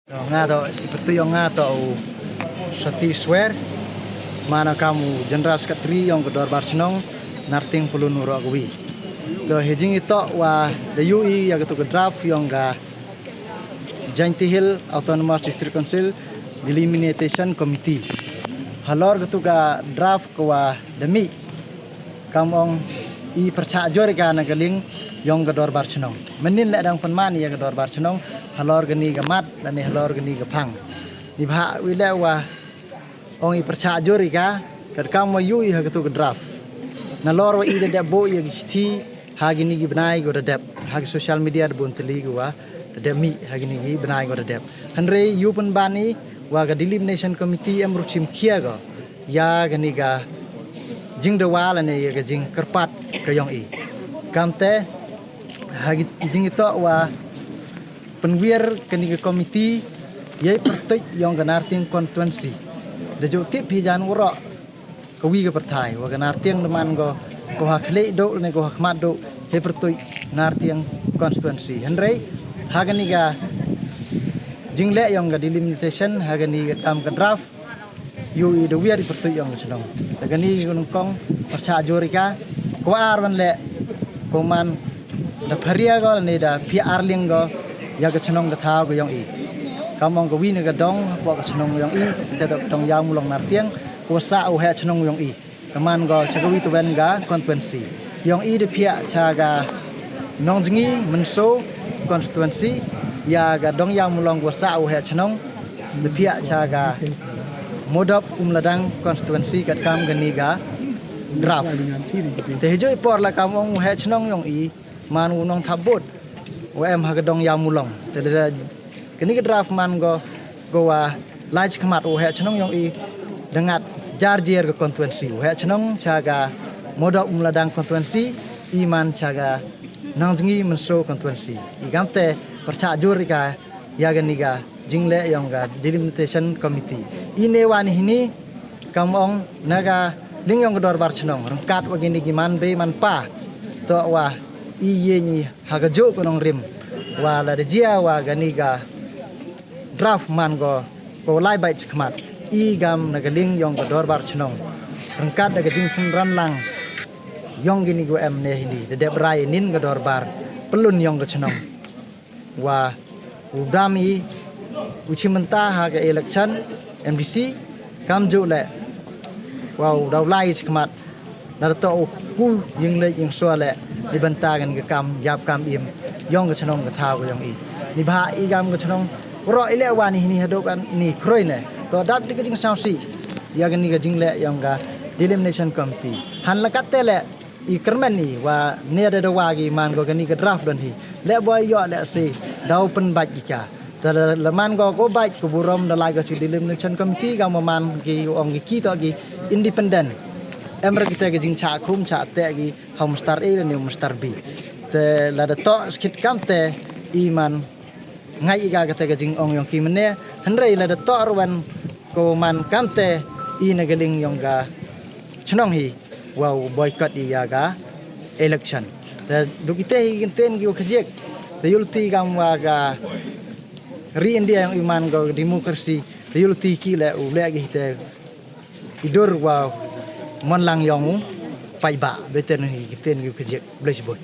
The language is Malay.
Nga to seperti yang nga to satisware mana kamu Jenderal Sekretari yang kedor Barcelona narting pulun nuro agwi. To hejing itu wa the UI ya ketu draft yang ga Jainti Hill Autonomous District Council Delimitation Committee. Halor ketu ga draft kwa demi kamong I percaya jori ka nagaling yang kedor Barcelona. Menin ledang penman ya kedor Barcelona halor geni gamat dan ni halor geni gapang. Di bahak wila wa ong I percaya jori ka kam wa yui ha ketu draft. Na lor wa I de bo ya gisti ha gini gi benai go de ha social media de bonteli go wa de mi ha gini gi benai go de. Hanre yu pen bani wa ga Delimitation Committee em ruchim kia go ya geni ga jing de wala ne ya ga jing kerpat ke yong I. Kamte hagi jing itu wa penwir keni komiti ye pertik yang ganarting konstituensi dejo tip hijan uro kawi ke pertai wa ganarting deman go ha khle do ne go khmat do he pertik narting konstituensi henrei hagani ga jingle yang ga delimitation hagani ga tam ka draft yu I de wir pertik yang senong hagani gunung kong persa jorika ko arwan le ko man da pharia go ne da PR ling go ya ga chnong ga tha go yong I kamong go win ga dong bo ga chnong yong I te da dong ya mulong nartiang ko sa o he chnong yong I kaman go chagawi to wen ga constituency yong I de phia cha ga nong jingi menso constituency ya ga dong ya mulong go sa o he chnong de phia cha ga modop umladang constituency kat kam gani ga draft te hejoi por la kamong he chnong yong I man unong thabot em hagadong yamulong te kini ke draft man go wa laj khmat o he chnong yong I dengat jarjer ke konstituensi he chnong chaga moda umladang konstituensi iman chaga nangjingi menso konstituensi igamte percaya jurika ya ganiga jingle yong ga Delimitation Committee ine wani hini kamong naga ling yong gedor bar chnong rengkat wagini giman be man pa to wa iye ni hagajo konong rim wa la jia wa ganiga draft man go lai bai chkhmat I gam nagaling yong gedor bar chnong rengkat daga jing senran lang yong gini go em ne hini de brai nin gedor bar pelun yong ge chnong wa udami uchimenta ha ga election MDC kam jo le wow daw lai chkhmat na to ku ying le ying so le dibantagan ke kam yap kam im yong ke chnong ke thau yong I ni bha I gam ke chnong ro ile wani ni hadokan ni kroi ne to dap dik jing sausi ya gani ke jing le yong ga Delimitation Committee han la katte le I kermen ni wa ne de wagi man go gani ke draft don hi le boy yo le se daw pen baj ka ta le man go baj ku burom da lai go Delimitation Committee ga man ki ong ki to gi independent emre kita ke jing cha khum cha te gi hom star A ne star B te la da to skit kamte iman ngai ga ke jing ong yong ki mene hanrei la da to rwan ko man kamte I na galing yong ga chnong hi wow boycott I ya ga election te dukite hi ten gi khjek te yulti gam wa ga ri india yang iman go demokrasi te yulti ki le u le gi te idur wa mon lang yong pai ba beten hi ten gi khjek blesbot